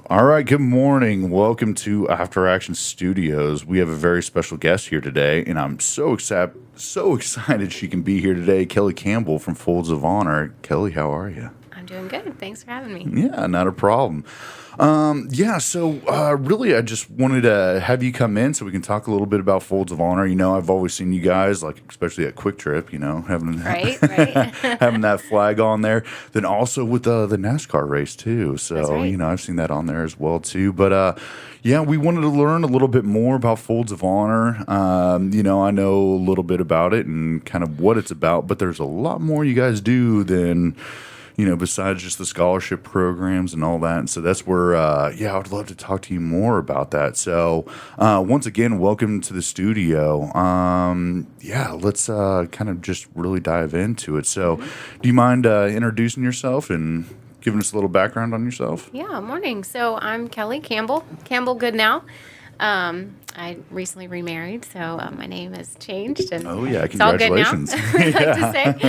All right, good morning. Welcome to After Action Studios. We have a very special guest here today, and I'm so excited she can be here today. Kelly Campbell from Folds of Honor. Kelly, how are you? I'm doing good. Thanks for having me. Yeah, not a problem. Really, I just wanted to have you come in so we can talk a little bit about Folds of Honor. You know, I've always seen you guys, like especially at Quick Trip, having Right. having that flag on there. Then also with the NASCAR race too. That's So right. I've seen that on there as well too. But yeah, we wanted to learn a little bit more about Folds of Honor. I know a little bit about it and kind of what it's about, but there's a lot more you guys do than besides just the scholarship programs and all that. And so that's where, I would love to talk to you more about that. So, once again, welcome to the studio. Let's kind of just really dive into it. So, do you mind introducing yourself and giving us a little background on yourself? Yeah, morning. So I'm Kelly Campbell, Goodnow. I recently remarried, so my name has changed, and Oh, yeah, it's all good now. congratulations. I like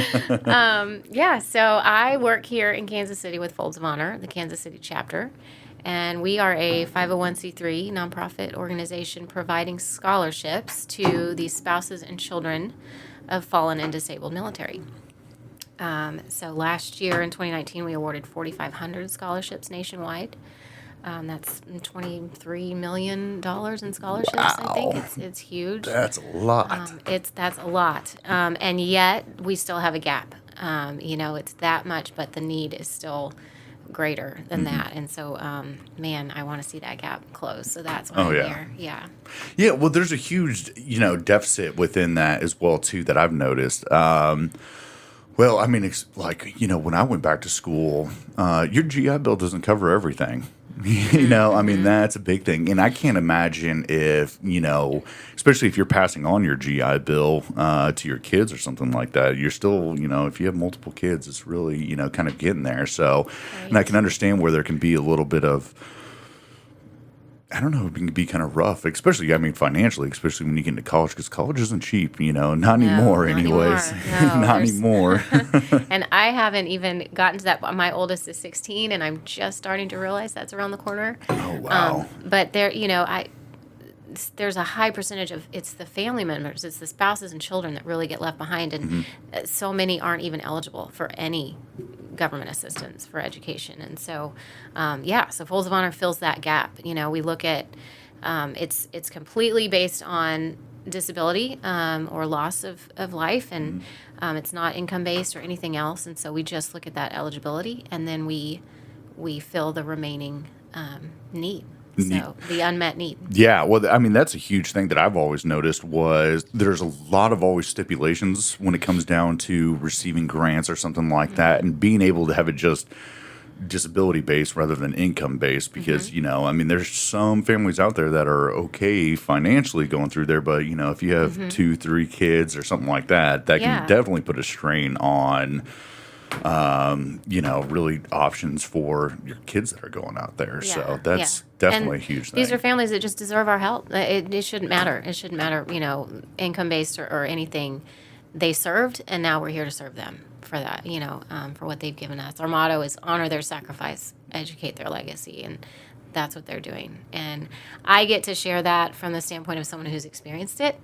to say. So I work here in Kansas City with Folds of Honor, the Kansas City chapter, and we are a 501c3 nonprofit organization providing scholarships to the spouses and children of fallen and disabled military. So last year in 2019, we awarded 4,500 scholarships nationwide. That's $23 million in scholarships. Wow. I think it's huge. That's a lot. That's a lot, and yet we still have a gap. It's that much, but the need is still greater than that. And so, I want to see that gap close. So that's why I'm here. Yeah. Yeah, well, there's a huge, deficit within that as well, too, that I've noticed. It's like, when I went back to school, your GI Bill doesn't cover everything. That's a big thing. And I can't imagine if, especially if you're passing on your GI Bill to your kids or something like that, you're still, if you have multiple kids, it's really, kind of getting there. So, Right. and I can understand where there can be a little bit of, I don't know, it can be kind of rough, especially, financially, especially when you get into college, because college isn't cheap, not anymore, not anyways. anymore. No, Not there's- anymore. And I haven't even gotten to that. My oldest is 16, and I'm just starting to realize that's around the corner. Oh, wow. But there's a high percentage of it's the family members, it's the spouses and children that really get left behind, and so many aren't even eligible for any government assistance for education. And so, so Folds of Honor fills that gap. We look at it's completely based on disability or loss of life, and it's not income based or anything else. And so we just look at that eligibility, and then we fill the remaining need. So the unmet need. Yeah, well, that's a huge thing that I've always noticed was there's a lot of always stipulations when it comes down to receiving grants or something like that, and being able to have it just disability based rather than income based because there's some families out there that are okay financially going through there, but if you have 2-3 kids or something like that can definitely put a strain on really options for your kids that are going out there. Yeah, So that's definitely a huge thing. These are families that just deserve our help. It shouldn't matter. It shouldn't matter, income based or anything. They served, and now we're here to serve them for that, for what they've given us. Our motto is honor their sacrifice, educate their legacy, and that's what they're doing. And I get to share that from the standpoint of someone who's experienced it.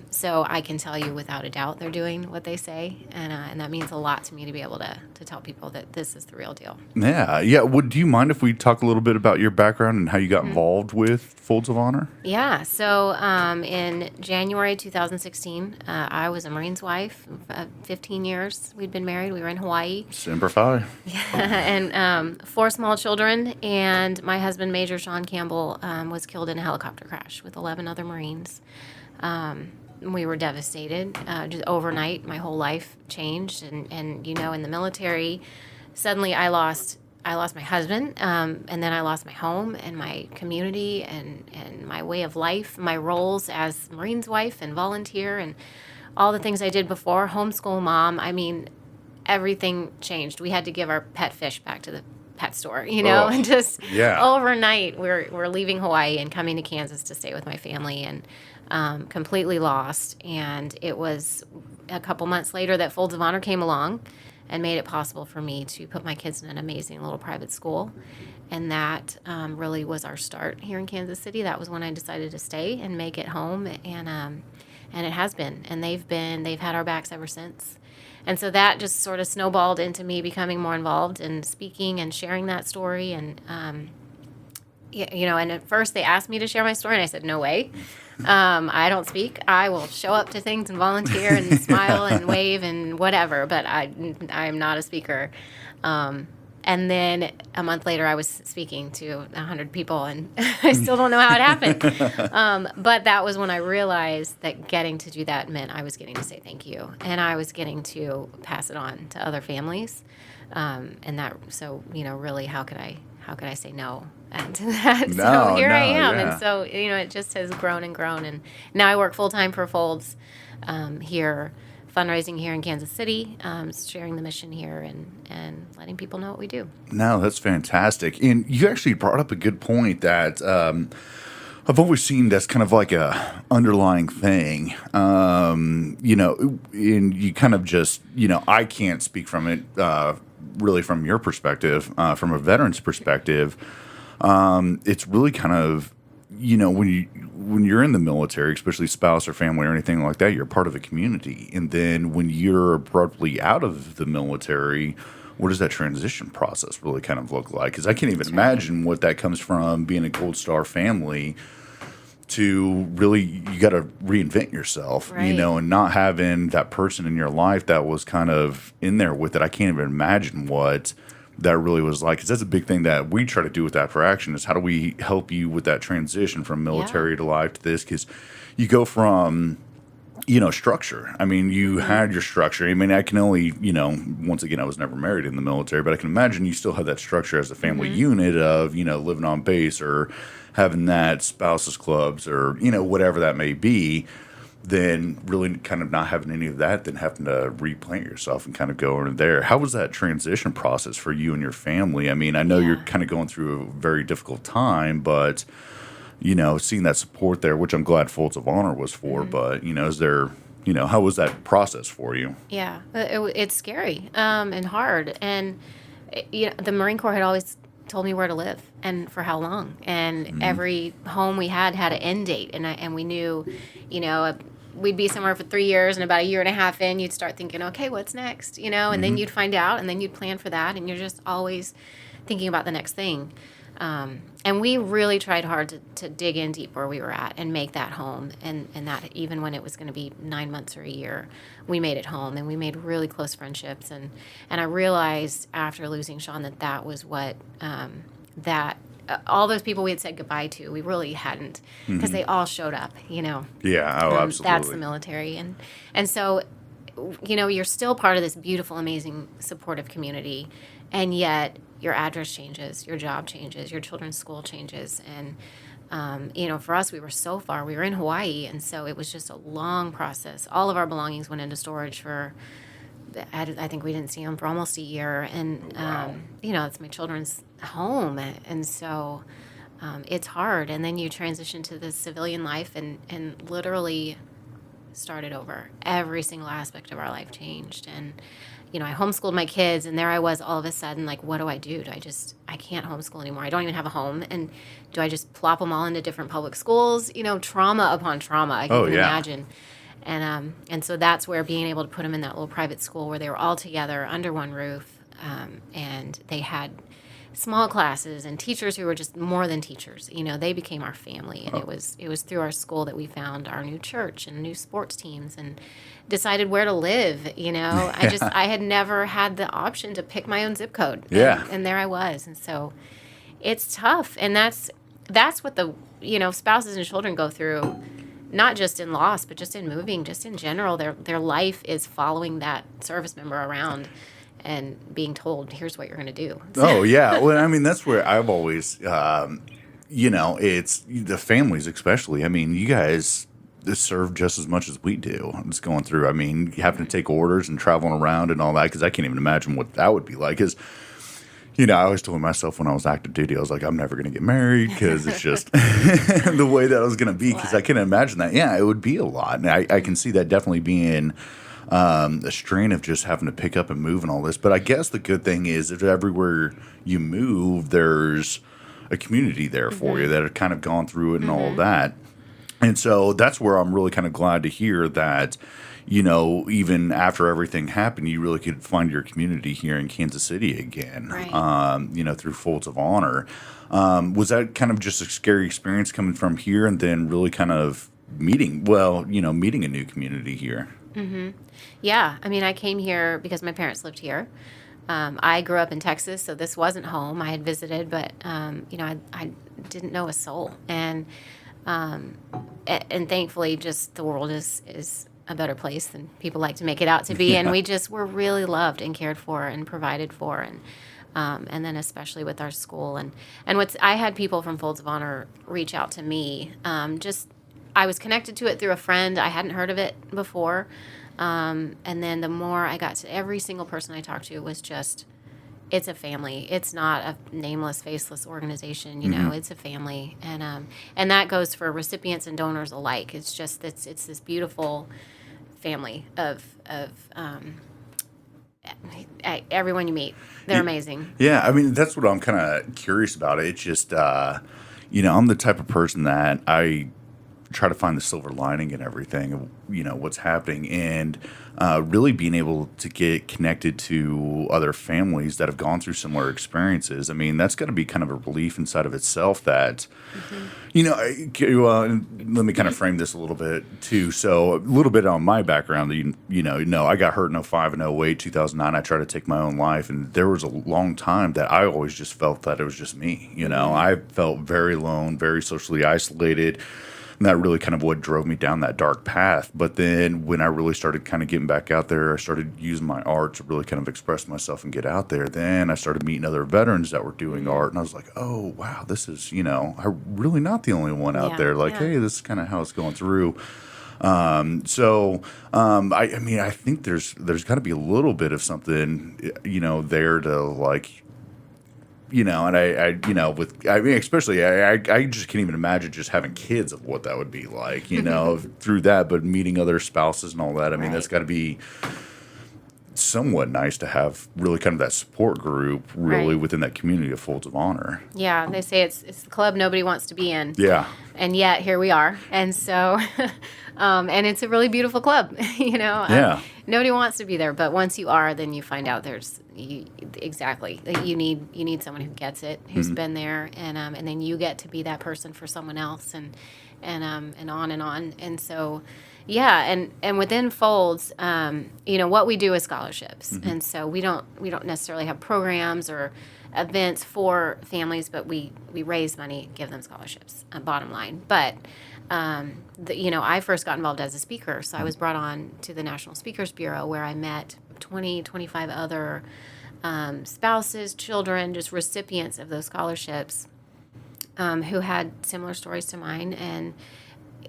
So I can tell you without a doubt they're doing what they say. And that means a lot to me to be able to tell people that this is the real deal. Yeah. Do you mind if we talk a little bit about your background and how you got involved with Folds of Honor? Yeah. So in January 2016, I was a Marine's wife. 15 years we'd been married. We were in Hawaii. Semper Fi. And 4 small children. And my husband, Major Sean Campbell, was killed in a helicopter crash with 11 other Marines. We were devastated. Just overnight, my whole life changed. And in the military, suddenly I lost my husband, and then I lost my home and my community and my way of life, my roles as Marine's wife and volunteer and all the things I did before, homeschool mom. Everything changed. We had to give our pet fish back to the pet store, and just overnight we're leaving Hawaii and coming to Kansas to stay with my family, and completely lost. And it was a couple months later that Folds of Honor came along and made it possible for me to put my kids in an amazing little private school. And that really was our start here in Kansas City. That was when I decided to stay and make it home, and it has been. And they've had our backs ever since. And so that just sort of snowballed into me becoming more involved in speaking and sharing that story. And and at first they asked me to share my story, and I said, no way. I don't speak. I will show up to things and volunteer and smile and wave and whatever, but I'm not a speaker. And then a month later, I was speaking to 100 people, and I still don't know how it happened. But that was when I realized that getting to do that meant I was getting to say thank you, and I was getting to pass it on to other families. Really, how could I say no to that? So here I am, and so it just has grown and grown, and now I work full time for Folds here. Fundraising here in Kansas City, sharing the mission here, and letting people know what we do. No, that's fantastic. And you actually brought up a good point that I've always seen that's kind of like a underlying thing. And you kind of just, I can't speak from it really from your perspective, from a veteran's perspective. It's really kind of, when you're in the military, especially spouse or family or anything like that, you're part of a community. And then when you're abruptly out of the military, what does that transition process really kind of look like? Because I can't even imagine what that comes from being a Gold Star family to really, you got to reinvent yourself, and not having that person in your life that was kind of in there with it. I can't even imagine what that really was like, because that's a big thing that we try to do with that for action is how do we help you with that transition from military to life to this, because you go from structure. I mean, you had your structure. I mean, I can only, once again, I was never married in the military, but I can imagine you still have that structure as a family unit of living on base or having that spouses clubs or whatever that may be. Then really kind of not having any of that, then having to replant yourself and kind of go in there. How was that transition process for you and your family? I mean, I know you're kind of going through a very difficult time, but, seeing that support there, which I'm glad Folds of Honor was for, but, is there, how was that process for you? Yeah, it's scary and hard. And, the Marine Corps had always told me where to live and for how long. And every home we had an end date. And we knew, we'd be somewhere for 3 years, and about a year and a half in, you'd start thinking, okay, what's next? And then you'd find out, and then you'd plan for that, and you're just always thinking about the next thing. And we really tried hard to dig in deep where we were at and make that home. And that even when it was going to be 9 months or a year, we made it home, and we made really close friendships. And I realized after losing Sean that was what all those people we had said goodbye to, we really hadn't, because they all showed up, Yeah, absolutely. That's the military. And so, you're still part of this beautiful, amazing, supportive community, and yet your address changes, your job changes, your children's school changes. And, for us, we were so far. We were in Hawaii, and so it was just a long process. All of our belongings went into storage for, I think we didn't see them for almost a year. And, it's my children's home. And so it's hard. And then you transition to the civilian life and literally started over. Every single aspect of our life changed. And, I homeschooled my kids, and there I was all of a sudden, like, what do? I can't homeschool anymore. I don't even have a home. And do I just plop them all into different public schools? Trauma upon trauma, I can imagine. And so that's where being able to put them in that little private school where they were all together under one roof, and they had small classes and teachers who were just more than teachers. They became our family, and it was through our school that we found our new church and new sports teams and decided where to live. I had never had the option to pick my own zip code. And there I was. And so it's tough, and that's what the spouses and children go through. Not just in loss, but just in moving, just in general. Their life is following that service member around and being told, here's what you're going to do. Oh, yeah. Well, I mean, that's where I've always, it's the families especially. I mean, you guys serve just as much as we do. It's going through, having to take orders and traveling around and all that, because I can't even imagine what that would be like. Because I always told myself when I was active duty, I was like, I'm never going to get married, because it's just the way that I was going to be, because I can imagine that. Yeah, it would be a lot. And I can see that definitely being a strain of just having to pick up and move and all this. But I guess the good thing is that everywhere you move, there's a community there for you that have kind of gone through it and all of that. And so that's where I'm really kind of glad to hear that, even after everything happened, you really could find your community here in Kansas City again, Right. through Folds of Honor. Was that kind of just a scary experience coming from here and then really kind of meeting a new community here? Yeah, I mean, I came here because my parents lived here. I grew up in Texas, so this wasn't home. I had visited, but I didn't know a soul, and thankfully, just the world is a better place than people like to make it out to be, and we just were really loved and cared for and provided for, and then especially with our school and I had people from Folds of Honor reach out to me. I was connected to it through a friend. I hadn't heard of it before. And then the more I got to every single person I talked to was just, it's a family. It's not a nameless, faceless organization. It's a family. And that goes for recipients and donors alike. It's just, it's this beautiful family of everyone you meet. They're amazing. Yeah, I mean, that's what I'm kind of curious about. It's just, I'm the type of person that I try to find the silver lining in everything of what's happening, and really being able to get connected to other families that have gone through similar experiences. I mean, that's got to be kind of a relief inside of itself that let me kind of frame this a little bit too. So a little bit on my background, I got hurt in '05 and '08, 2009. I tried to take my own life, and there was a long time that I always just felt that it was just me. I felt very alone, very socially isolated. And that really kind of what drove me down that dark path. But then when I really started kind of getting back out there, I started using my art to really kind of express myself and get out there. Then I started meeting other veterans that were doing art. And I was like, oh, wow, this is, I'm really not the only one out there. Like, hey, this is kind of how it's going through. I mean, I think there's got to be a little bit of something, there to like, and especially I just can't even imagine just having kids of what that would be like, through that, but meeting other spouses and all that. I mean, that's got to be somewhat nice to have really kind of that support group really within that community of Folds of Honor. Yeah, they say it's the club nobody wants to be in. Yeah. And yet here we are. And so, and it's a really beautiful club, Yeah. Nobody wants to be there, but once you are, then you find out exactly you need someone who gets it, who's been there, and then you get to be that person for someone else, and on and on. And so, yeah, and within Folds, what we do is scholarships, and so we don't necessarily have programs or events for families, but we raise money, give them scholarships, bottom line. But I first got involved as a speaker, so I was brought on to the National Speakers Bureau, where I met 25 other spouses, children, just recipients of those scholarships, who had similar stories to mine, and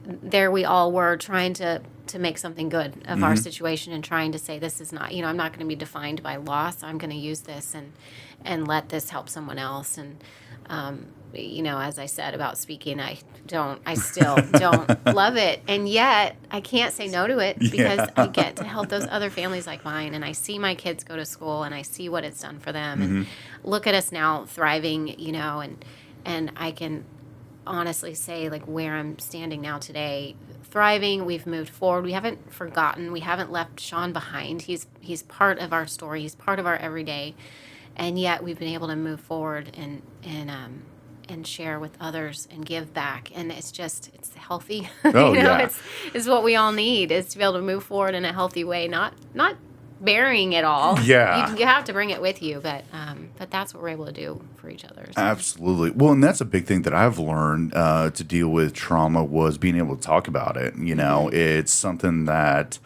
there we all were trying to make something good of our situation, and trying to say, this is not, I'm not going to be defined by loss. I'm going to use this and let this help someone else. And as I said about speaking, I still don't love it, and yet I can't say no to it, because I get to help those other families like mine, and I see my kids go to school, and I see what it's done for them, and look at us now thriving, and I can honestly say, like, where I'm standing now today, thriving. We've moved forward. We haven't forgotten. We haven't left Sean behind. He's part of our story. He's part of our everyday, and yet we've been able to move forward and share with others and give back. And it's healthy. Yeah. It's what we all need, is to be able to move forward in a healthy way, not burying it all. Yeah. You have to bring it with you, but that's what we're able to do for each other. So. Absolutely. Well, and that's a big thing that I've learned to deal with trauma, was being able to talk about it. It's something that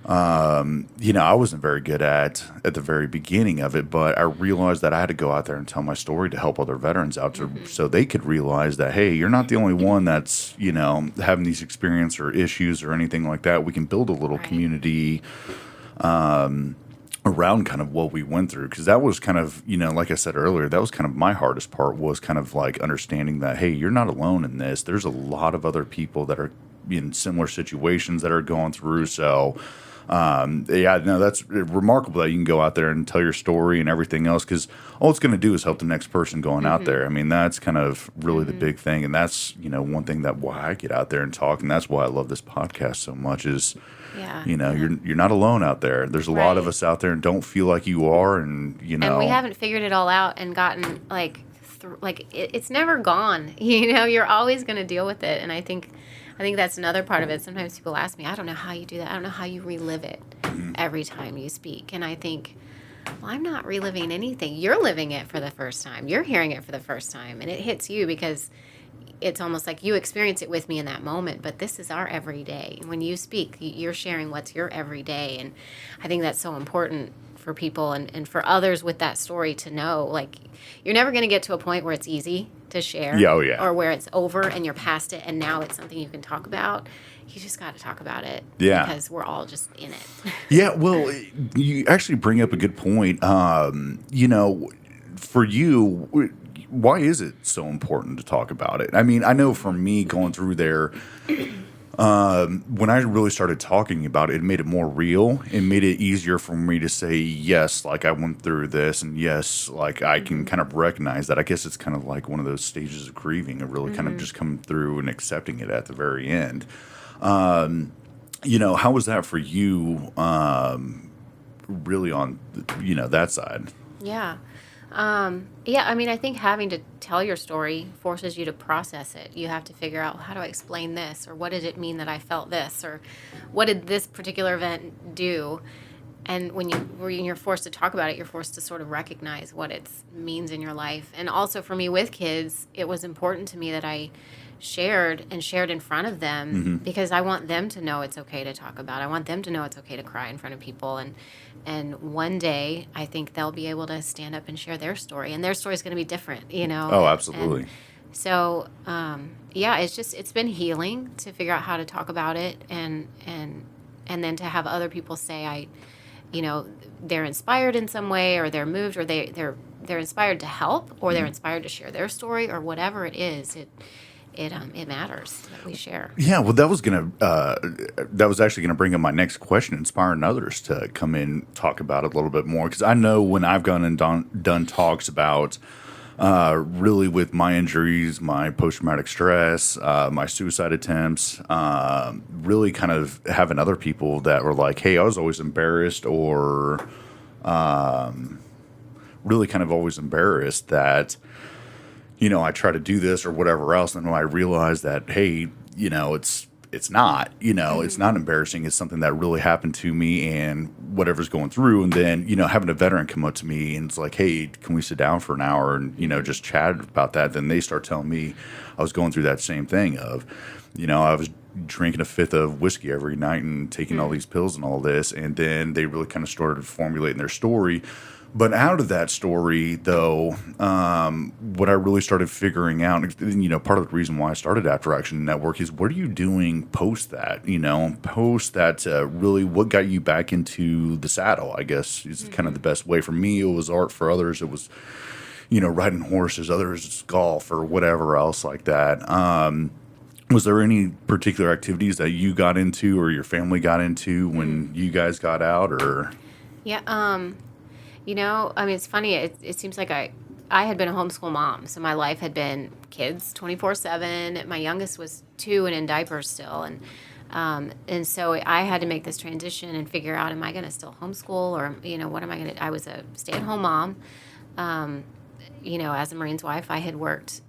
I wasn't very good at the very beginning of it, but I realized that I had to go out there and tell my story to help other veterans out, so they could realize that, hey, you're not the only one that's, having these experiences or issues or anything like that. We can build a little community around kind of what we went through, because that was kind of, like I said earlier, that was kind of my hardest part, was kind of like understanding that, hey, you're not alone in this. There's a lot of other people that are in similar situations that are going through. So Yeah, no, that's remarkable that you can go out there and tell your story and everything else, because all it's going to do is help the next person going out there. I mean, that's kind of really the big thing, and that's one thing that why I get out there and talk, and that's why I love this podcast so much is. Yeah. You're not alone out there. There's a lot of us out there and don't feel like you are, and And we haven't figured it all out and gotten it's never gone. You're always going to deal with it, and I think that's another part of it. Sometimes people ask me, I don't know how you do that. I don't know how you relive it every time you speak. And I think, well, I'm not reliving anything. You're living it for the first time. You're hearing it for the first time, and it hits you because it's almost like you experience it with me in that moment, but this is our everyday. When you speak, you're sharing what's your everyday, and I think that's so important for people and for others with that story to know, like, you're never going to get to a point where it's easy to share or where it's over and you're past it and now it's something you can talk about. You just got to talk about it because we're all just in it. Yeah, well, you actually bring up a good point. For you, why is it so important to talk about it? I mean, I know for me going through there, when I really started talking about it, it made it more real. It made it easier for me to say, yes, like I went through this, and yes, like I can kind of recognize that. I guess it's kind of like one of those stages of grieving, of really kind of just coming through and accepting it at the very end. How was that for you, really on, that side? Yeah. I mean, I think having to tell your story forces you to process it. You have to figure out, how do I explain this? Or what did it mean that I felt this? Or what did this particular event do? And when you're forced to talk about it, you're forced to sort of recognize what it means in your life. And also for me with kids, it was important to me that I shared in front of them because I want them to know it's okay to talk about. I want them to know it's okay to cry in front of people. And one day, I think they'll be able to stand up and share their story. And their story is going to be different, Oh, absolutely. And so, it's been healing to figure out how to talk about it and then to have other people say, they're inspired in some way, or they're moved, or they're inspired to help, or they're inspired to share their story, or whatever it is. It matters that we share. Yeah, well, that was actually gonna bring up my next question, inspiring others to come in, talk about it a little bit more, because I know when I've gone and done talks about really with my injuries, my post-traumatic stress, my suicide attempts, really kind of having other people that were like, hey, I was always embarrassed, or really kind of always embarrassed that I try to do this or whatever else, and when I realized that, hey, it's not, it's not embarrassing. It's something that really happened to me and whatever's going through. And then, having a veteran come up to me and it's like, hey, can we sit down for an hour and, just chat about that? Then they start telling me I was going through that same thing of, I was drinking a fifth of whiskey every night and taking all these pills and all this. And then they really kind of started formulating their story. But out of that story, though, what I really started figuring out, part of the reason why I started After Action Network is, what are you doing post that? Post that, really what got you back into the saddle, I guess, is kind of the best way. For me, it was art. For others, it was, riding horses. Others, it's golf or whatever else like that. Was there any particular activities that you got into or your family got into when you guys got out, or? Yeah, I mean, it's funny. It seems like I had been a homeschool mom, so my life had been kids 24/7. My youngest was 2 and in diapers still, and so I had to make this transition and figure out, am I going to still homeschool, or what am I going to? I was a stay-at-home mom. As a Marine's wife, I had worked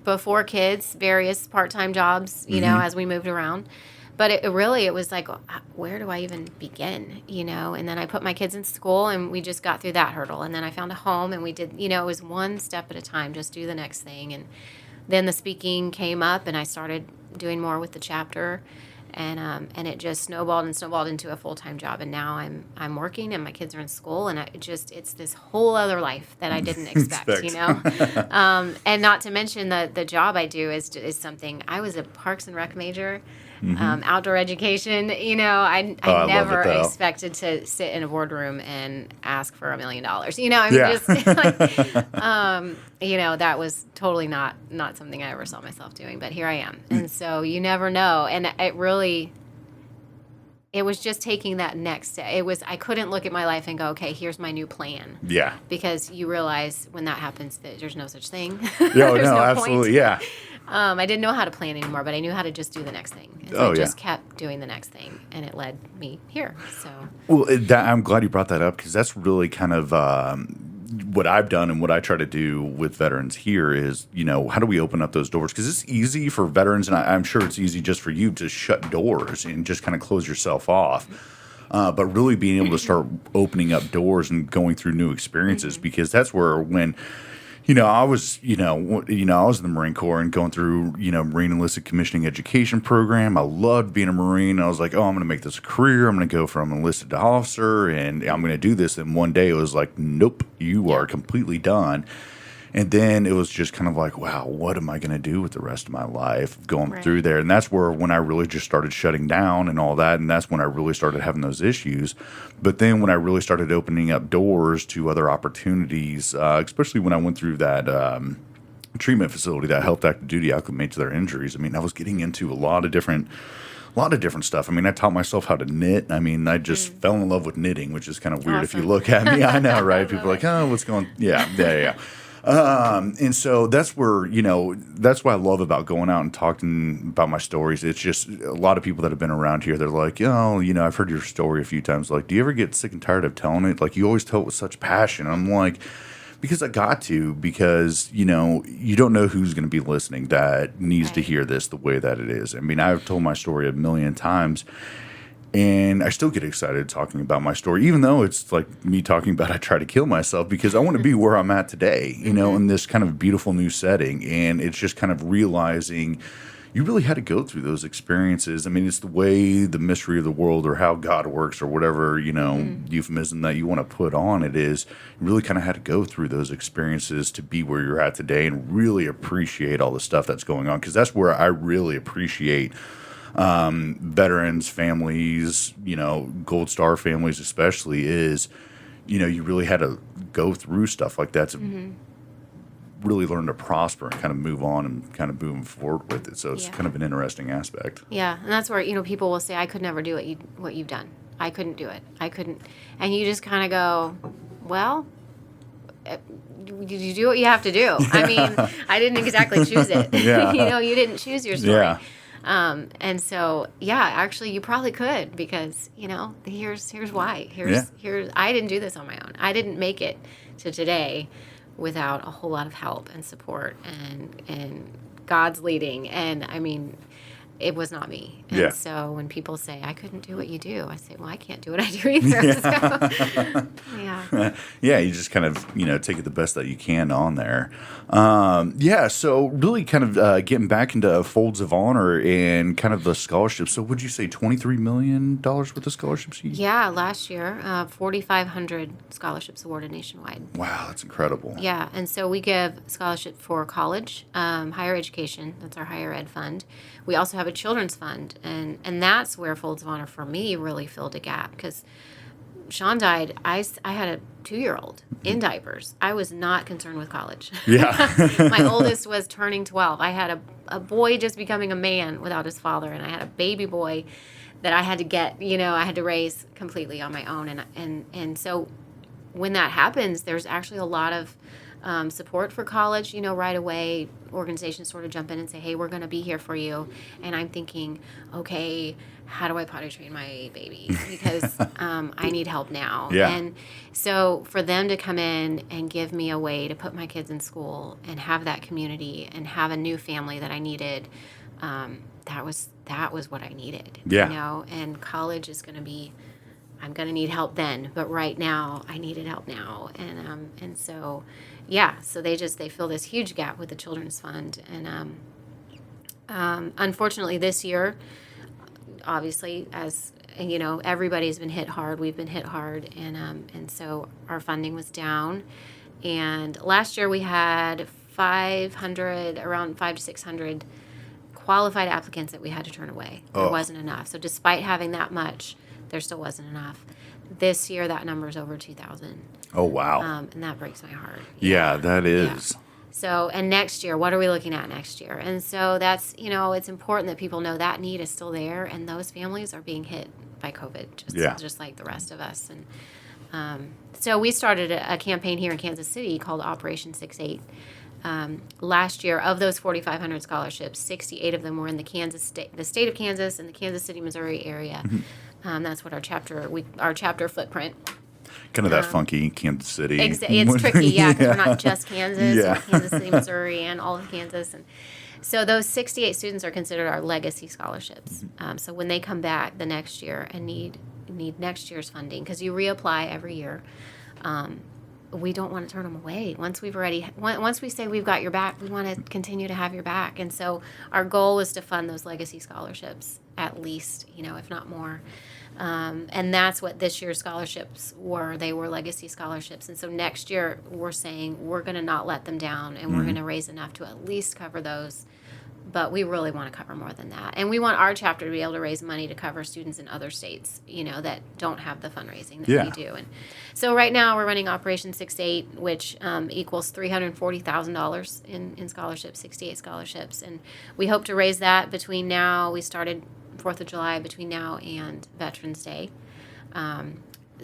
before kids various part-time jobs. As we moved around. But it was like, where do I even begin, And then I put my kids in school, and we just got through that hurdle. And then I found a home, and we did, it was one step at a time, just do the next thing. And then the speaking came up, and I started doing more with the chapter. And it just snowballed into a full-time job. And now I'm working, and my kids are in school, and it's this whole other life that I didn't expect, And not to mention the job I do is something. I was a Parks and Rec major. Outdoor education, I never expected to sit in a boardroom and ask for $1 million. Just like, that was totally not something I ever saw myself doing, but here I am. And so you never know. And It was just taking that next step. I couldn't look at my life and go, okay, here's my new plan. Yeah. Because you realize when that happens that there's no such thing. No, There's no, no absolutely. point. Yeah. I didn't know how to plan anymore, but I knew how to just do the next thing. And so Oh, I yeah. just kept doing the next thing, and it led me here. So Well, I'm glad you brought that up because that's really kind of what I've done and what I try to do with veterans here is, how do we open up those doors? Because it's easy for veterans, and I'm sure it's easy just for you to shut doors and just kind of close yourself off. But really being able to start opening up doors and going through new experiences, because that's where when I was, I was in the Marine Corps and going through, Marine Enlisted Commissioning Education Program. I loved being a Marine. I was like, oh, I'm going to make this a career. I'm going to go from enlisted to officer, and I'm going to do this. And one day it was like, nope, you are completely done. And then it was just kind of like, wow, what am I going to do with the rest of my life going through there? And that's when I really just started shutting down and all that. And that's when I really started having those issues. But then when I really started opening up doors to other opportunities, especially when I went through that treatment facility that helped active duty acclimate to their injuries. I mean, I was getting into a lot of different stuff. I mean, I taught myself how to knit. I mean, I just fell in love with knitting, which is kind of weird if you look at me. I know, right? People are like, oh, what's going on? Yeah. And so that's where, that's what I love about going out and talking about my stories. It's just a lot of people that have been around here, they're like, oh, I've heard your story a few times. Like, do you ever get sick and tired of telling it? Like, you always tell it with such passion. I'm like, because I got to, because, you don't know who's going to be listening that needs to hear this the way that it is. I mean, I've told my story a million times. And I still get excited talking about my story, even though it's like me talking about I try to kill myself, because I want to be where I'm at today, in this kind of beautiful new setting. And it's just kind of realizing you really had to go through those experiences. I mean, it's the way, the mystery of the world, or how God works, or whatever, euphemism that you want to put on it is. You really kind of had to go through those experiences to be where you're at today and really appreciate all the stuff that's going on. Because that's where I really appreciate veterans, families, Gold Star families especially, is, you really had to go through stuff like that to really learn to prosper and kind of move on and kind of moving forward with it. So it's kind of an interesting aspect. Yeah, and that's where, people will say, I could never do what you've done. I couldn't do it. I couldn't. And you just kind of go, well, you do what you have to do. I mean, I didn't exactly choose it. You didn't choose your story. Yeah. And so, actually, you probably could, because, here's why. Here's I didn't do this on my own. I didn't make it to today without a whole lot of help and support and God's leading. And I mean, it was not me. And so when people say, I couldn't do what you do, I say, well, I can't do what I do either. So, yeah, you just kind of, take it the best that you can on there. So really kind of getting back into Folds of Honor and kind of the scholarships. So would you say $23 million worth of scholarships? Yeah, last year, 4,500 scholarships awarded nationwide. Wow, that's incredible. Yeah, and so we give scholarship for college, higher education. That's our higher ed fund. We also have a children's fund, and that's where Folds of Honor for me really filled a gap, because Sean died. I had a 2-year-old in diapers. I was not concerned with college. Yeah. My oldest was turning 12. I had a boy just becoming a man without his father, and I had a baby boy that I had to get, I had to raise completely on my own. And so when that happens, there's actually a lot of support for college, right away. Organizations sort of jump in and say, hey, we're going to be here for you. And I'm thinking, okay, how do I potty train my baby? Because I need help now. Yeah. And so for them to come in and give me a way to put my kids in school and have that community and have a new family that I needed, that was what I needed. Yeah. And college is going to be, I'm going to need help then, but right now I needed help now. And so, so they fill this huge gap with the Children's Fund. And unfortunately this year, obviously, as everybody's been hit hard, we've been hit hard. And so our funding was down. And last year we had around 500 to 600 qualified applicants that we had to turn away. There wasn't enough. So despite having that much, there still wasn't enough. This year, that number is over 2,000. Oh, wow. And that breaks my heart. Yeah, that is. Yeah. So, and next year, what are we looking at next year? And so that's, it's important that people know that need is still there, and those families are being hit by COVID, Yeah. just like the rest of us. And so we started a campaign here in Kansas City called Operation 6-8. Last year, of those 4,500 scholarships, 68 of them were in the state of Kansas and the Kansas City, Missouri area. That's what our chapter footprint. Kind of that funky Kansas City. It's tricky, yeah, because we're not just Kansas, Yeah. we're Kansas City, Missouri, and all of Kansas. And so those 68 students are considered our legacy scholarships. So when they come back the next year and need next year's funding, because you reapply every year, we don't want to turn them away. Once we say we've got your back, we want to continue to have your back. And so our goal is to fund those legacy scholarships at least, if not more. And that's what this year's scholarships were. They were legacy scholarships. And so next year we're saying we're going to not let them down, and we're going to raise enough to at least cover those. But we really want to cover more than that. And we want our chapter to be able to raise money to cover students in other states, that don't have the fundraising that we do. And so right now we're running Operation 6-8, which equals $340,000 in scholarships, 68 scholarships. And we hope to raise that between now, we started 4th of July, between now and Veterans Day.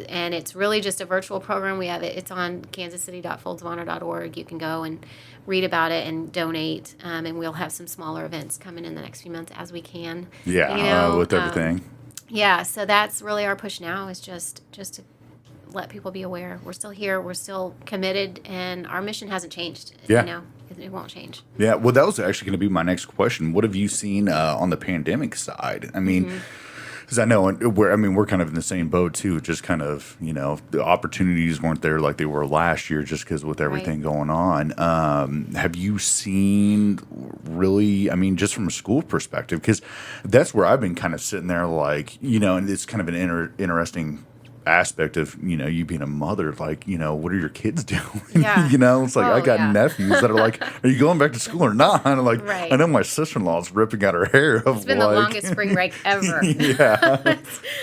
And it's really just a virtual program. We have it's on kansascity.foldsofhonor.org. You can go and read about it and donate. And we'll have some smaller events coming in the next few months as we can. Yeah, with everything. Yeah, so that's really our push now, is just to let people be aware. We're still here. We're still committed, and our mission hasn't changed. Yeah. It won't change. Yeah, well, that was actually going to be my next question. What have you seen on the pandemic side? I mean, because I know we're kind of in the same boat too. Just kind of, the opportunities weren't there like they were last year, just because with everything going on. Have you seen really? I mean, just from a school perspective, because that's where I've been kind of sitting there, like, and it's kind of an interesting aspect of you being a mother, like, what are your kids doing? Yeah. It's like, I got nephews that are like, are you going back to school or not? And like, Right. I know my sister-in-law's ripping out her hair. It's been the longest spring break ever. Yeah.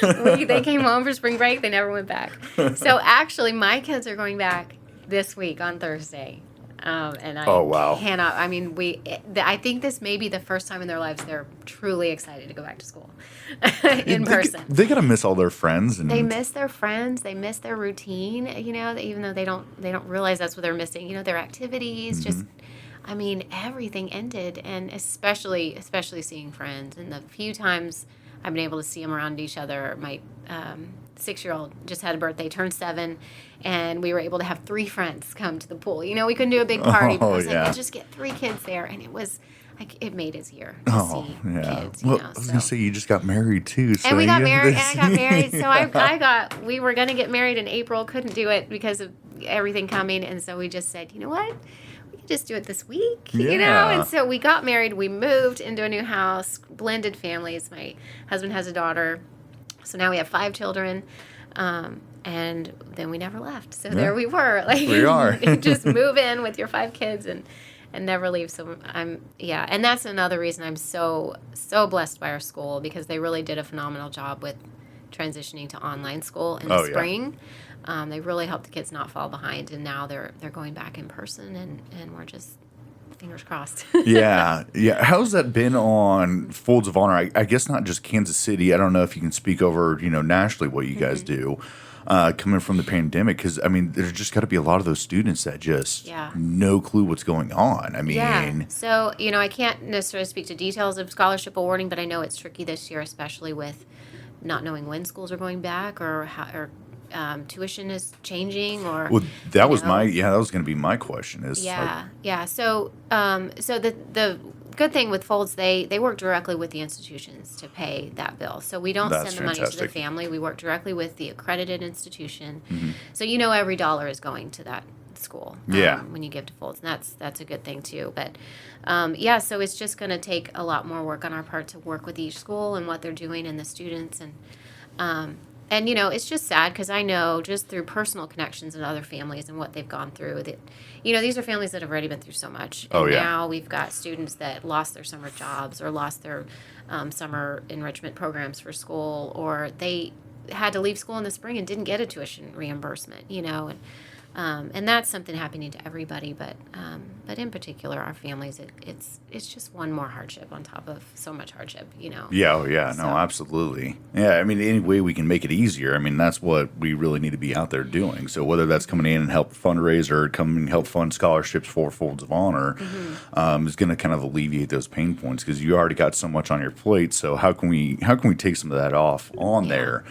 They came home for spring break, they never went back. So actually my kids are going back this week on Thursday. And I cannot. I mean, I think this may be the first time in their lives they're truly excited to go back to school in person. They gotta miss all their friends, and they miss their friends. They miss their routine. Even though they don't realize that's what they're missing. Their activities. Just, I mean, everything ended, and especially seeing friends. And the few times I've been able to see them around each other, my 6-year-old just had a birthday, turned 7, and we were able to have 3 friends come to the pool. We couldn't do a big party, but I was like, we'll just get 3 kids there, and it was like, it made his year to see kids. Well, I was gonna say, you just got married too, so and we got married, and I got married. So we were gonna get married in April, couldn't do it because of everything coming, and so we just said, you know what? Just do it this week, and so we got married. We moved into a new house, blended families. My husband has a daughter, so now we have 5 children, and then we never left. So there we were, like, we are. Just move in with your 5 kids and never leave. So and that's another reason I'm so blessed by our school, because they really did a phenomenal job with transitioning to online school in the spring. They really helped the kids not fall behind, and now they're going back in person, and we're just fingers crossed. Yeah. How's that been on Folds of Honor? I guess not just Kansas City. I don't know if you can speak over, nationally what you guys do coming from the pandemic, because, I mean, there's just got to be a lot of those students that just no clue what's going on. I mean, So, I can't necessarily speak to details of scholarship awarding, but I know it's tricky this year, especially with not knowing when schools are going back, or how, tuition is changing, or that was that was going to be my question. Is So the good thing with Folds, they work directly with the institutions to pay that bill. So we don't send the money to the family. We work directly with the accredited institution. So every dollar is going to that school when you give to Folds, and that's a good thing too. But so it's just going to take a lot more work on our part to work with each school and what they're doing and the students, and it's just sad, because I know just through personal connections and other families and what they've gone through, that these are families that have already been through so much. And now we've got students that lost their summer jobs, or lost their summer enrichment programs for school, or they had to leave school in the spring and didn't get a tuition reimbursement, And that's something happening to everybody, but in particular, our families, it's just one more hardship on top of so much hardship, Yeah, oh yeah, So, no, absolutely. Yeah, I mean, any way we can make it easier, I mean, that's what we really need to be out there doing. So whether that's coming in and help fundraise or coming and help fund scholarships for Folds of Honor, is going to kind of alleviate those pain points because you already got so much on your plate. So how can we take some of that off on Yeah. there?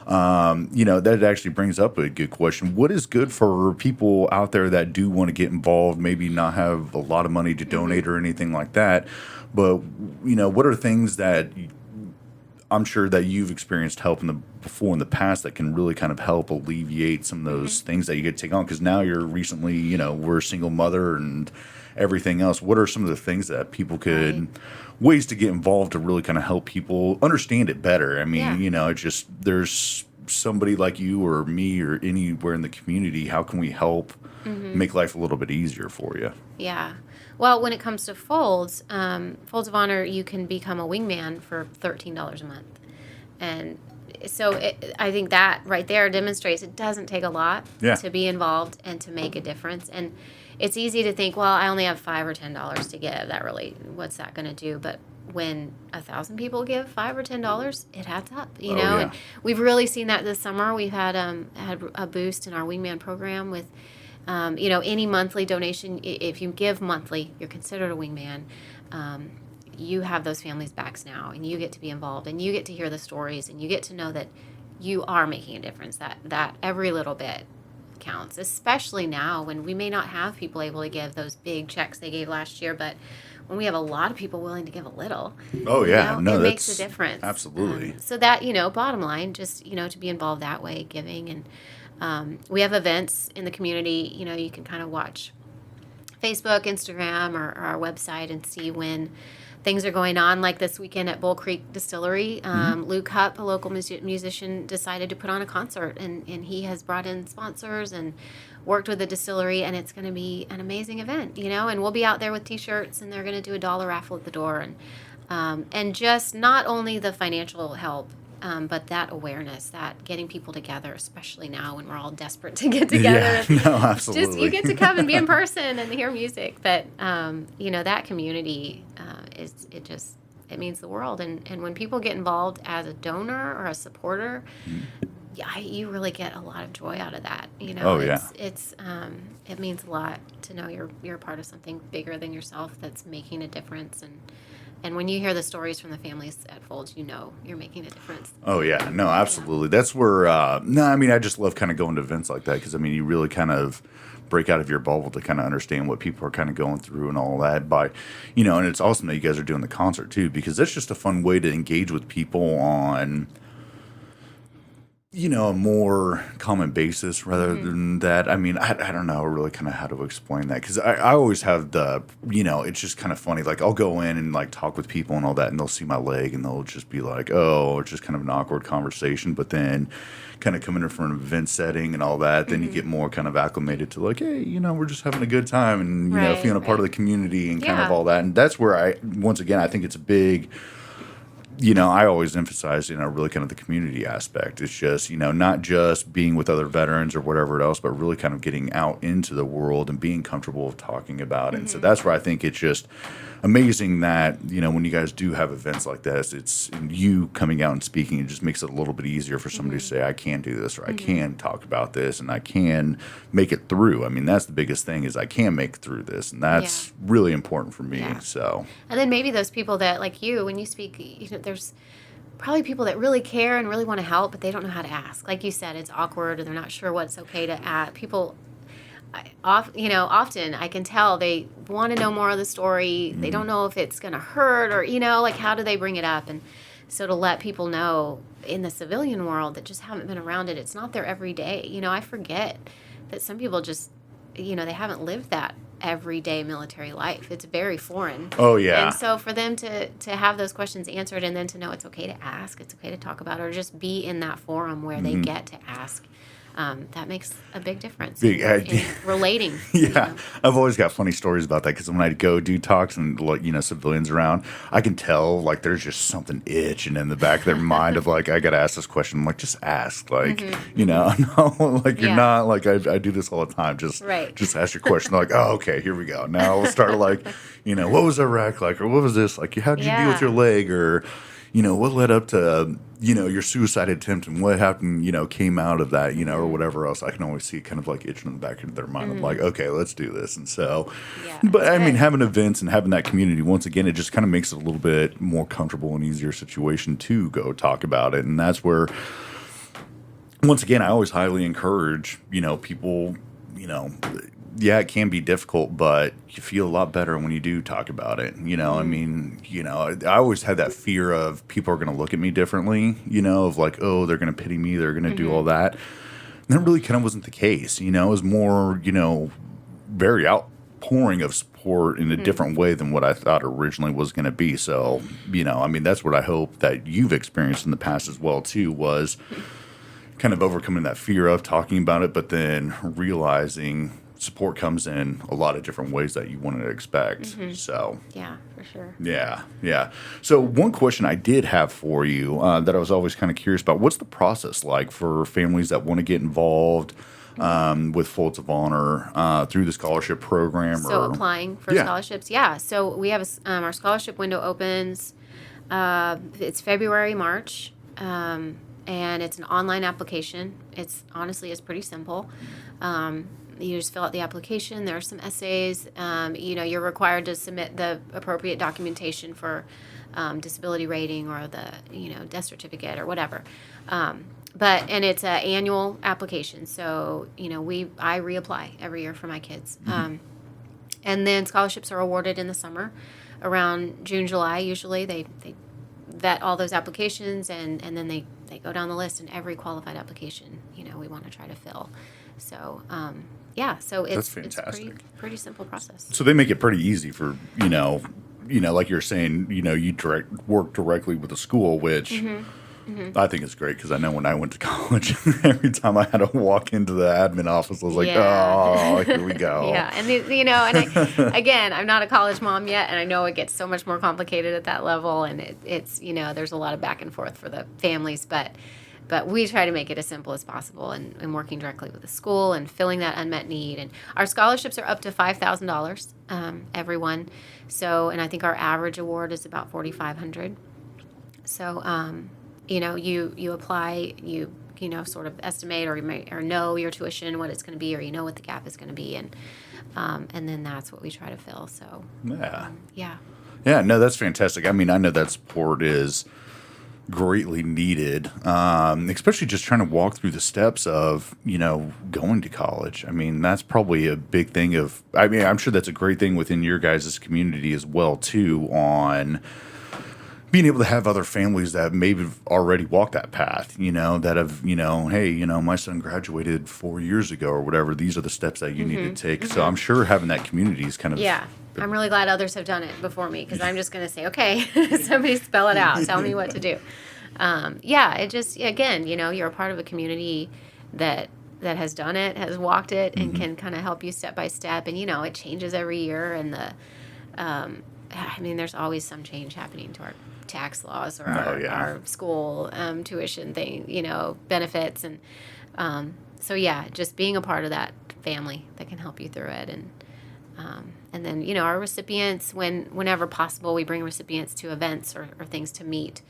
That actually brings up a good question. What is good for people out there that do want to get involved, maybe not have a lot of money to donate or anything like that, but, what are things that I'm sure that you've experienced help before in the past that can really kind of help alleviate some of those things that you get to take on? Because now you're recently, we're a single mother and everything else. What are some of the things that people could, ways to get involved to really kind of help people understand it better? I mean, Yeah. it's just there's somebody like you or me or anywhere in the community. How can we help make life a little bit easier for you? Yeah. Well, when it comes to Folds, Folds of Honor, you can become a wingman for $13 a month. And so I think that right there demonstrates it doesn't take a lot Yeah. to be involved and to make a difference. And it's easy to think, well, I only have $5 or $10 to give. That really, what's that going to do? But when 1,000 people give $5 or $10, it adds up, Oh, yeah. And we've really seen that this summer. We've had a boost in our wingman program with any monthly donation. If you give monthly, you're considered a wingman. You have those families' backs now, and you get to be involved, and you get to hear the stories, and you get to know that you are making a difference, that every little bit counts, especially now when we may not have people able to give those big checks they gave last year, but when we have a lot of people willing to give a little, Oh, yeah. No, it makes that's a difference. absolutely. So that, bottom line, just, to be involved that way, giving. And we have events in the community, you can kind of watch Facebook, Instagram, or our website and see when things are going on. Like this weekend at Bull Creek Distillery, Luke Hupp, a local musician, decided to put on a concert, and he has brought in sponsors and worked with the distillery, and it's going to be an amazing event, and we'll be out there with T-shirts, and they're going to do a dollar raffle at the door, and just not only the financial help, but that awareness, that getting people together, especially now when we're all desperate to get together. Yeah, no, absolutely. Just you get to come and be in person and hear music. But that community it means the world. And when people get involved as a donor or a supporter, you really get a lot of joy out of that. Oh, yeah. It means a lot to know you're a part of something bigger than yourself that's making a difference. And when you hear the stories from the families at Folds, you're making a difference. Oh, yeah. No, absolutely. That's where, I just love kind of going to events like that because, you really kind of break out of your bubble to kind of understand what people are kind of going through and all that and it's awesome that you guys are doing the concert too because that's just a fun way to engage with people on a more common basis rather than that. I don't know really kind of how to explain that because I always have it's just kind of funny. Like I'll go in and like talk with people and all that and they'll see my leg and they'll just be like, oh, it's just kind of an awkward conversation. But then kind of coming in from an event setting and all that, then you get more kind of acclimated to like, hey, we're just having a good time and, feeling a part of the community and kind of all that. And that's where I think it's a big, I always emphasize, really kind of the community aspect. It's just, not just being with other veterans or whatever else, but really kind of getting out into the world and being comfortable with talking about it. And so that's where I think it's just amazing that, when you guys do have events like this, it's you coming out and speaking. It just makes it a little bit easier for somebody to say, I can do this or I can talk about this and I can make it through. That's the biggest thing is I can make it through this. And that's really important for me. Yeah. So. And then maybe those people that, like you, when you speak, there's probably people that really care and really want to help, but they don't know how to ask. Like you said, it's awkward or they're not sure what's okay to ask. People, often I can tell they want to know more of the story. They don't know if it's going to hurt or, like how do they bring it up? And so to let people know in the civilian world that just haven't been around it, it's not their everyday. I forget that some people just, they haven't lived that everyday military life. It's very foreign. Oh, yeah. And so for them to have those questions answered and then to know it's okay to ask, it's okay to talk about it, or just be in that forum where they get to ask. that makes a big difference Big, in relating. yeah, I've always got funny stories about that because when I go do talks and like civilians around, I can tell like there's just something itching in the back of their mind of like I got to ask this question. I'm like, just ask, like no, like you're not like I do this all the time. Just ask your question. They're like, oh, okay, here we go. Now we'll start like, what was Iraq like, or what was this like? How did you deal with your leg, or what led up to, your suicide attempt and what happened, came out of that, or whatever else. I can always see kind of like itching in the back of their mind. I'm like, okay, let's do this. And so, but I mean, having events and having that community, once again, it just kind of makes it a little bit more comfortable and easier situation to go talk about it. And that's where, once again, I always highly encourage, people, yeah, it can be difficult, but you feel a lot better when you do talk about it. I mean, I always had that fear of people are going to look at me differently, of like, oh, they're going to pity me, they're going to do all that. And that really kind of wasn't the case. It was more, very outpouring of support in a different way than what I thought originally was going to be. So, I mean, that's what I hope that you've experienced in the past as well, too, was kind of overcoming that fear of talking about it, but then realizing support comes in a lot of different ways that you wouldn't expect. So Yeah, for sure. yeah. So one question I did have for you that I was always kind of curious about: what's the process like for families that want to get involved with Folds of Honor through the scholarship program? So applying for scholarships, So we have our scholarship window opens. It's February, March. And it's an online application. It's pretty simple. You just fill out the application. There are some essays. You're required to submit the appropriate documentation for disability rating or the death certificate or whatever. And it's an annual application. So I reapply every year for my kids. And then scholarships are awarded in the summer, around June, July. Usually they vet all those applications and then they go down the list, and every qualified application we want to try to fill. So so it's fantastic. It's pretty simple process. So they make it pretty easy for like you're saying, you work directly with the school, which I think is great, because I know when I went to college, every time I had to walk into the admin office, I was like, oh, here we go. And again, I'm not a college mom yet, and I know it gets so much more complicated at that level, and it's there's a lot of back and forth for the families, but we try to make it as simple as possible, and working directly with the school and filling that unmet need. And our scholarships are up to $5,000, everyone. So, and I think our average award is about $4,500. So, you apply, you sort of estimate or know your tuition, what it's going to be, or what the gap is going to be, and then that's what we try to fill. So yeah, no, that's fantastic. I mean, I know that support is greatly needed, especially just trying to walk through the steps of going to college. I mean, that's probably a big thing I'm sure that's a great thing within your guys' community as well too, on being able to have other families that maybe have already walked that path, that have, hey, my son graduated 4 years ago or whatever. These are the steps that you need to take. So I'm sure having that community is kind of... Yeah. I'm really glad others have done it before me, because I'm just going to say, okay, somebody spell it out. Tell me what to do. It just, again, you're a part of a community that has done it, has walked it, and can kind of help you step by step. And, it changes every year. And there's always some change happening to our tax laws or our school tuition thing, benefits. And just being a part of that family that can help you through it. And then, our recipients, whenever possible, we bring recipients to events or things to meet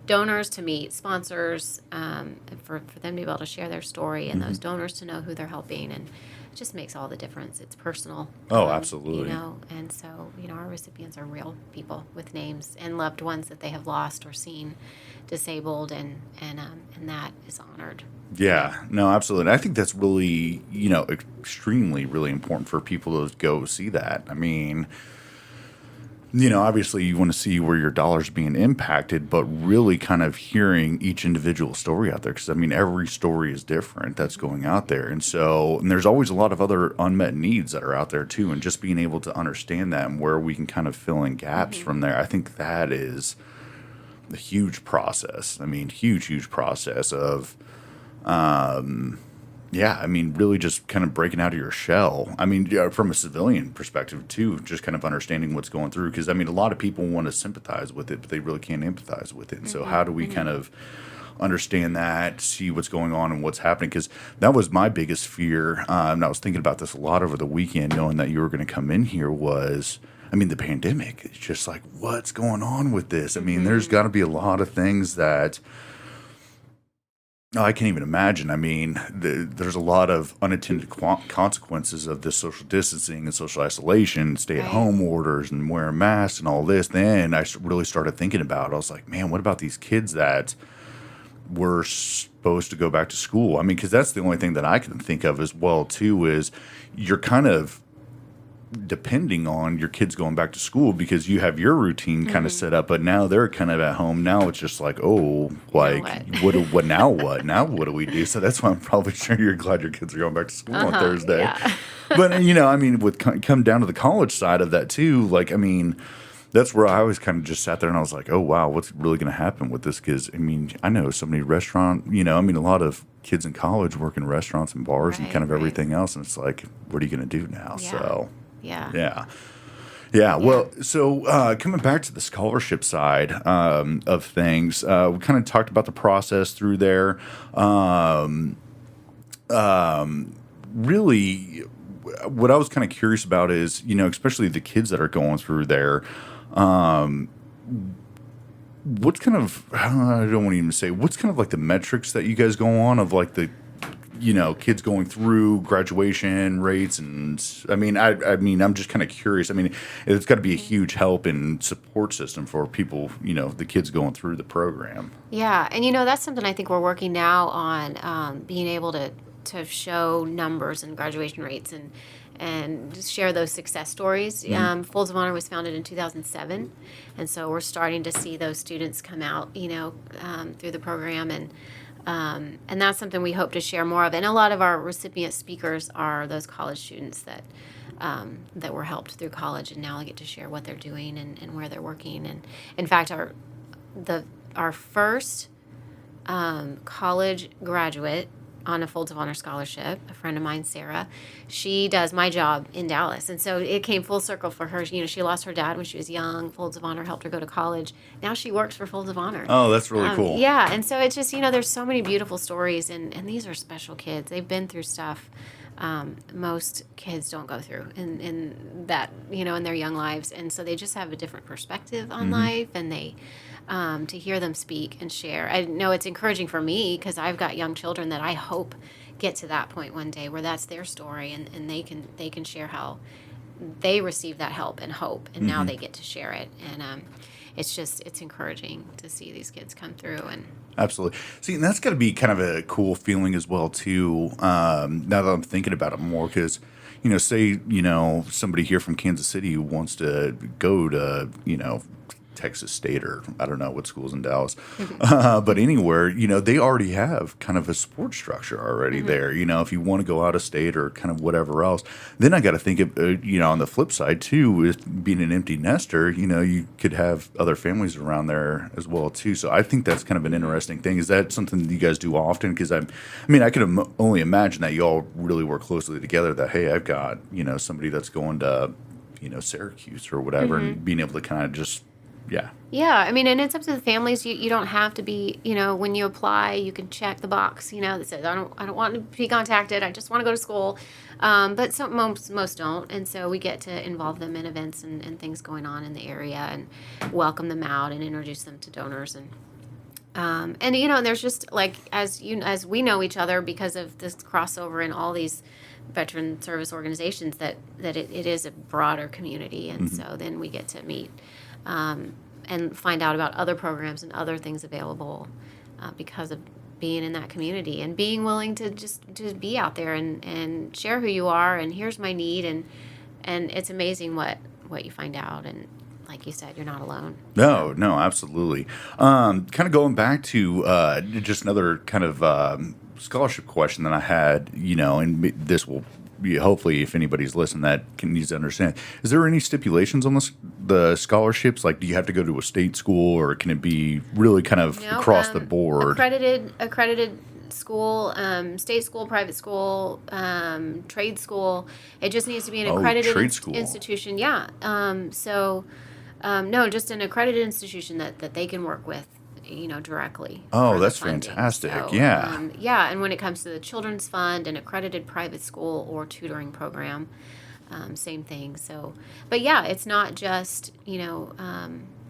donors, to meet sponsors, for them to be able to share their story, and those donors to know who they're helping. And it just makes all the difference. It's personal. Oh, absolutely. And so, our recipients are real people with names and loved ones that they have lost or seen disabled, and that is honored. Yeah, no, absolutely. I think that's really, extremely, really important for people to go see that. I mean, obviously you want to see where your dollar's being impacted, but really kind of hearing each individual story out there. Because, every story is different that's going out there. And there's always a lot of other unmet needs that are out there too. And just being able to understand that and where we can kind of fill in gaps from there, I think that is a huge process. Huge process of, Yeah, I mean, really just kind of breaking out of your shell. I mean, yeah, from a civilian perspective too, just kind of understanding what's going through. Because I mean, a lot of people want to sympathize with it, but they really can't empathize with it. And so, how do we kind of understand that, see what's going on and what's happening? Because that was my biggest fear. And I was thinking about this a lot over the weekend, knowing that you were going to come in here. Was I mean, the pandemic. It's just like, what's going on with this? I mean, there's got to be a lot of things that. Oh, I can't even imagine. I mean, there's a lot of unintended consequences of this social distancing and social isolation, Right. stay-at-home orders, and wearing masks and all this. Then really started thinking about it. I was like, man, what about these kids that were supposed to go back to school? I mean, because that's the only thing that I can think of as well, too, is you're kind of depending on your kids going back to school because you have your routine kind of set up, but now they're kind of at home. Now it's just like, oh, Now like what? what now? Now what do we do? So that's why I'm probably sure you're glad your kids are going back to school on Thursday. Yeah. But you know, I mean, with come down to the college side of that too. Like, I mean, that's where I always kind of just sat there and I was like, oh wow, what's really going to happen with this? Because I mean, I know so many restaurant. You know, I mean, a lot of kids in college work in restaurants and bars and kind Right. of Right. everything else, and it's like, what are you going to do now? Yeah. So. Yeah. Yeah. Yeah. Well, so coming back to the scholarship side of things, we kind of talked about the process through there. Um, really, what I was kind of curious about is, you know, especially the kids that are going through there, what's kind of, I don't want to even say, what's kind of like the metrics that you guys go on of like the, you know, kids going through graduation rates, and I mean, I'm just kind of curious. I mean, it's got to be a huge help and support system for people, you know, the kids going through the program. Yeah, and that's something I think we're working now on, being able to show numbers and graduation rates and just share those success stories. Folds of Honor was founded in 2007, and so we're starting to see those students come out, through the program, and that's something we hope to share more of. And a lot of our recipient speakers are those college students that were helped through college and now get to share what they're doing and where they're working. And in fact, our first college graduate on a Folds of Honor scholarship, a friend of mine, Sarah, she does my job in Dallas. And so it came full circle for her. She lost her dad when she was young. Folds of Honor helped her go to college. Now she works for Folds of Honor. Oh, that's really cool. Yeah, and so it's just, there's so many beautiful stories, and these are special kids. They've been through stuff most kids don't go through in that, in their young lives. And so they just have a different perspective on life, and they, to hear them speak and share. I know it's encouraging for me because I've got young children that I hope get to that point one day where that's their story, and they can share how they receive that help and hope, and now they get to share it. And it's encouraging to see these kids come through. And Absolutely. See, and that's got to be kind of a cool feeling as well, too. Now that I'm thinking about it more, because, say, somebody here from Kansas City who wants to go to, Texas State, or I don't know what schools in Dallas, but anywhere, they already have kind of a support structure already there. If you want to go out of state or kind of whatever else, then I got to think of, on the flip side too, with being an empty nester, you could have other families around there as well too. So I think that's kind of an interesting thing. Is that something that you guys do often? Because I could only imagine that you all really work closely together. That hey, I've got somebody that's going to Syracuse or whatever, and being able to kind of just yeah, and it's up to the families. You don't have to be, when you apply, you can check the box, that says I don't want to be contacted. I just want to go to school. But most don't, and so we get to involve them in events and things going on in the area, and welcome them out and introduce them to donors, and there's just like as we know each other because of this crossover in all these veteran service organizations, that it is a broader community, and so then we get to meet. And find out about other programs and other things available because of being in that community and being willing to just be out there and share who you are, and here's my need, and it's amazing what you find out, and like you said, you're not alone. No, absolutely. Kind of going back to just another kind of scholarship question that I had, and this will be hopefully if anybody's listening that needs to understand. Is there any stipulations on the scholarships? Like, do you have to go to a state school, or can it be really kind of across the board? Accredited school, state school, private school, trade school. It just needs to be an Oh, accredited trade school. institution. Yeah. No, just an accredited institution that they can work with, directly. Oh, For the that's funding. fantastic. So, Yeah. yeah. And when it comes to the children's fund, an accredited private school or tutoring program, same thing. So, but yeah, it's not just,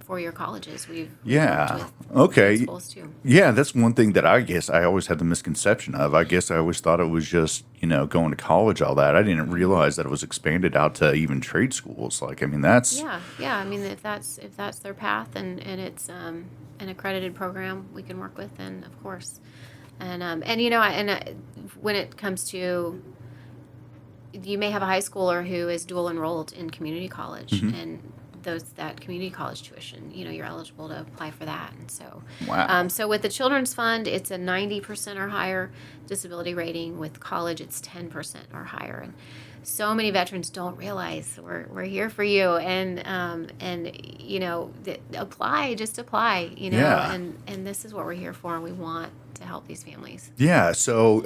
for your colleges. We've worked Yeah. with Okay. schools too. Yeah, that's one thing that I guess I always had the misconception of. I guess I always thought it was just, going to college, all that. I didn't realize that it was expanded out to even trade schools. Like, I mean, that's, Yeah. I mean, if that's their path and it's an accredited program we can work with, then of course. When it comes to, you may have a high schooler who is dual enrolled in community college, and that community college tuition, you're eligible to apply for that. And so, wow. so with the children's fund, it's a 90% or higher disability rating. With college, it's 10% or higher. And so many veterans don't realize we're here for you, and apply, just apply, Yeah. and this is what we're here for, and we want to help these families. Yeah. So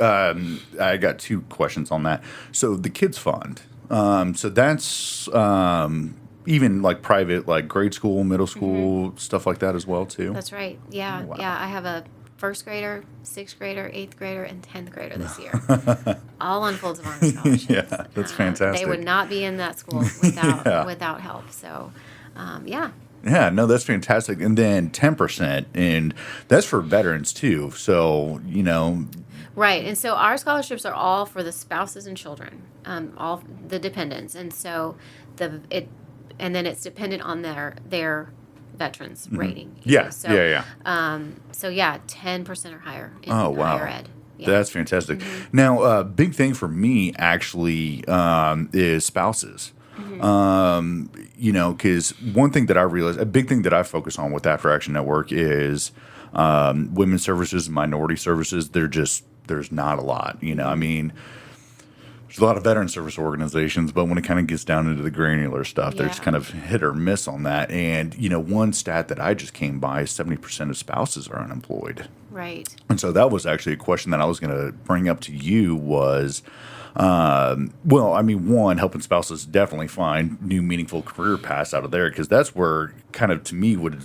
I got two questions on that. So the kids fund. So that's even like private, like grade school, middle school, stuff like that as well too. That's right. Yeah. Wow. Yeah. I have a first grader, sixth grader, eighth grader, and 10th grader this year, all on Folds of Honor scholarships. Yeah, that's fantastic. They would not be in that school without help. So, yeah. Yeah, no, that's fantastic. And then 10%, and that's for veterans too. So, Right, and so our scholarships are all for the spouses and children, all the dependents, and so and then it's dependent on their veterans rating. Yeah, So, yeah. 10% or higher in Oh, wow. higher ed. Yeah. That's fantastic. Now, big thing for me actually is spouses. Because one thing that I realized, a big thing that I focus on with After Action Network is women's services, minority services. There's not a lot. I mean, there's a lot of veteran service organizations, but when it kind of gets down into the granular stuff, there's kind of hit or miss on that. And, one stat that I just came by is 70% of spouses are unemployed. Right. And so that was actually a question that I was going to bring up to you was, one, helping spouses definitely find new meaningful career paths out of there, because that's where kind of to me would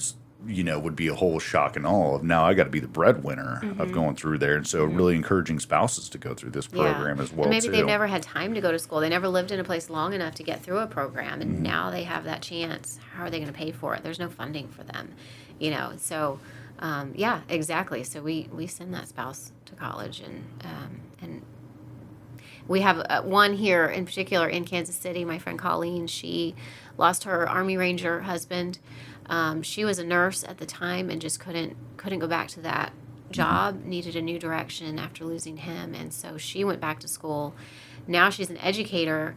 be a whole shock and awe of now I got to be the breadwinner of going through there. And so really encouraging spouses to go through this program as well, and maybe too. they've never had time to go to school. They never lived in a place long enough to get through a program, and now they have that chance. How are they going to pay for it? There's no funding for them, So, exactly. So we send that spouse to college, and we have one here in particular in Kansas City. My friend Colleen, she lost her Army Ranger husband. She was a nurse at the time and just couldn't go back to that job. Needed a new direction after losing him, and so she went back to school. Now she's an educator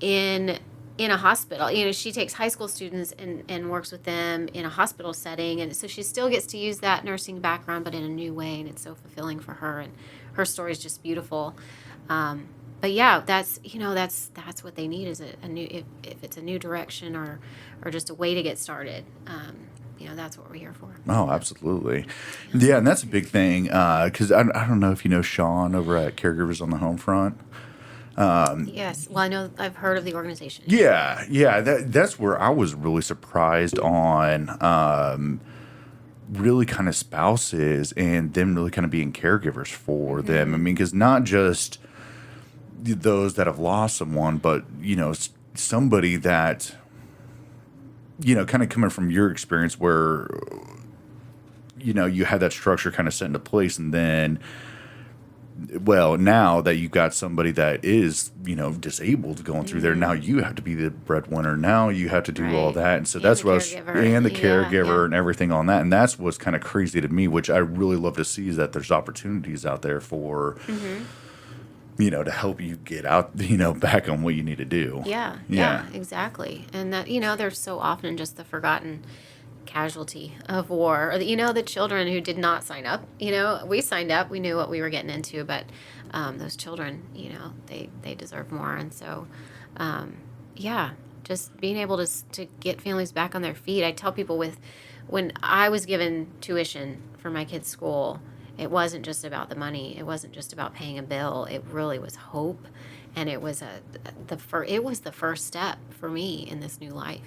in a hospital. She takes high school students and works with them in a hospital setting, and so she still gets to use that nursing background, but in a new way, and it's so fulfilling for her. And her story is just beautiful. But yeah, that's what they need is a new, if it's a new direction or just a way to get started. That's what we're here for. Oh, absolutely. Yeah, and that's a big thing because I don't know if you know Sean over at Caregivers on the Home Front. Yes. Well, I know I've heard of the organization. Yeah. That's where I was really surprised on really kind of spouses and them really kind of being caregivers for them. I mean, because not just those that have lost someone, but somebody that kind of coming from your experience where you had that structure kind of set into place, and then now that you've got somebody that is disabled going through there, now you have to be the breadwinner, now you have to do all that, and so that's what the caregiver and everything on that, and that's what's kind of crazy to me, which I really love to see, is that there's opportunities out there for to help you get out, back on what you need to do. Yeah, exactly. And that, they're so often just the forgotten casualty of war, or the children who did not sign up. We signed up, we knew what we were getting into, but those children, they deserve more. And so, just being able to get families back on their feet. I tell people when I was given tuition for my kids' school, it wasn't just about the money. It wasn't just about paying a bill. It really was hope. And it was the first step for me in this new life,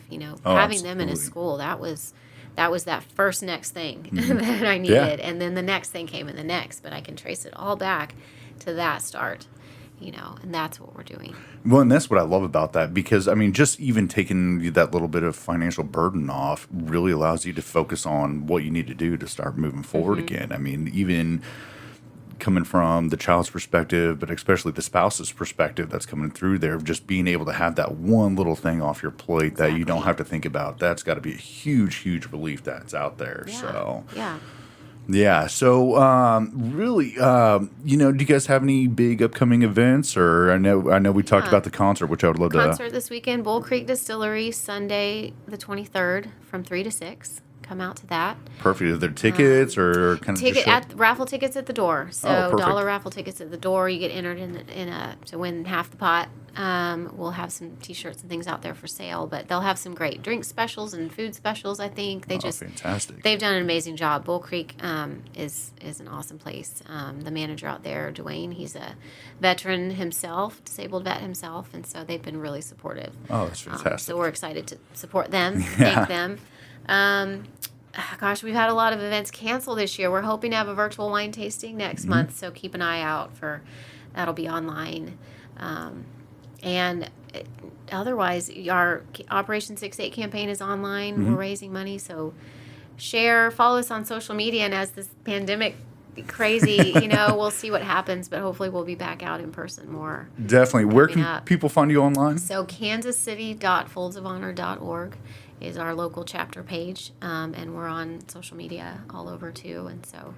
Oh, having them in a absolutely. school. That was that first next thing that I needed. And then the next thing came and the next, but I can trace it all back to that start, and that's what we're doing. Well, and that's what I love about that, because I mean, just even taking that little bit of financial burden off really allows you to focus on what you need to do to start moving forward again. I mean, even coming from the child's perspective, but especially the spouse's perspective that's coming through there, just being able to have that one little thing off your plate that you don't have to think about, that's got to be a huge, huge relief that's out there. Yeah. So, Yeah. yeah. So, really, do you guys have any big upcoming events? Or I know we talked about the concert, which I would love Concert this weekend, Bull Creek Distillery, Sunday the 23rd from 3 to 6. Come out to that. Perfect. Are there tickets or kind of Raffle tickets at the door. So perfect. dollar raffle tickets at the door. You get entered to win half the pot. We'll have some T-shirts and things out there for sale, but they'll have some great drink specials and food specials. I think fantastic. They've done an amazing job. Bull Creek is an awesome place. The manager out there, Dwayne, he's a veteran himself, disabled vet himself, and so they've been really supportive. Oh, that's fantastic. So we're excited to support them, thank them. Gosh, we've had a lot of events canceled this year. We're hoping to have a virtual wine tasting next month, so keep an eye out for that'll be online. Otherwise, our Operation 6-8 campaign is online. We're raising money, so follow us on social media, and as this pandemic crazy, we'll see what happens, but hopefully we'll be back out in person more. Definitely. Where can people find you online? So kansascity.foldsofhonor.org is our local chapter page, and we're on social media all over too, and so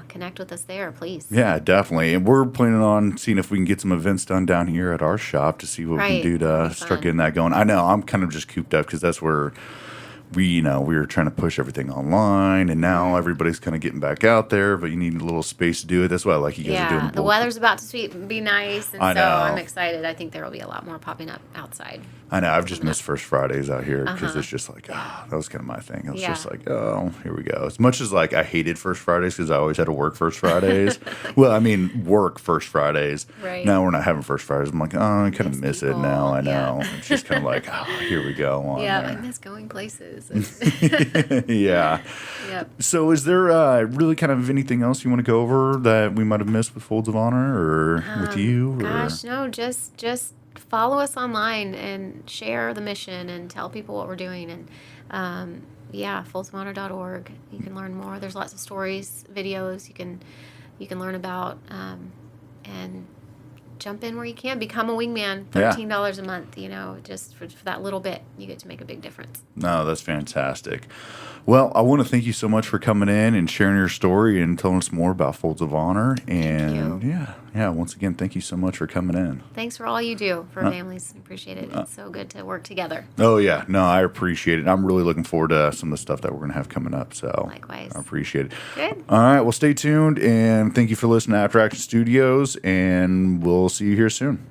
connect with us there, please. Yeah, definitely. And we're planning on seeing if we can get some events done down here at our shop to see what we can do to start getting that going. I know I'm kind of just cooped up because that's where we were trying to push everything online, and now everybody's kind of getting back out there, but you need a little space to do it. That's why I like you guys are doing the weather's about to be nice, and so I'm excited. I think there will be a lot more popping up outside. I know. I've just missed First Fridays out here because it's just like, that was kind of my thing. I was just like, oh, here we go. As much as like I hated First Fridays because I always had to work First Fridays. Well, I mean, work First Fridays. Right. Now we're not having First Fridays. I'm like, oh, I kind of miss it now. I know. It's just kind of like, oh, here we go. I miss going places. Yeah. Yep. So is there really kind of anything else you want to go over that we might have missed with Folds of Honor or with you? Gosh, no, just follow us online and share the mission and tell people what we're doing. And foldsofhonor.org. You can learn more. There's lots of stories, videos you can learn about, and jump in where you can. Become a wingman. $13 a month. Just for that little bit, you get to make a big difference. No, that's fantastic. Well, I want to thank you so much for coming in and sharing your story and telling us more about Folds of Honor. And once again, thank you so much for coming in. Thanks for all you do for families. Appreciate it. It's so good to work together. Oh, yeah. No, I appreciate it. I'm really looking forward to some of the stuff that we're going to have coming up. So likewise. I appreciate it. Good. All right. Well, stay tuned, and thank you for listening to After Action Studios, and we'll see you here soon.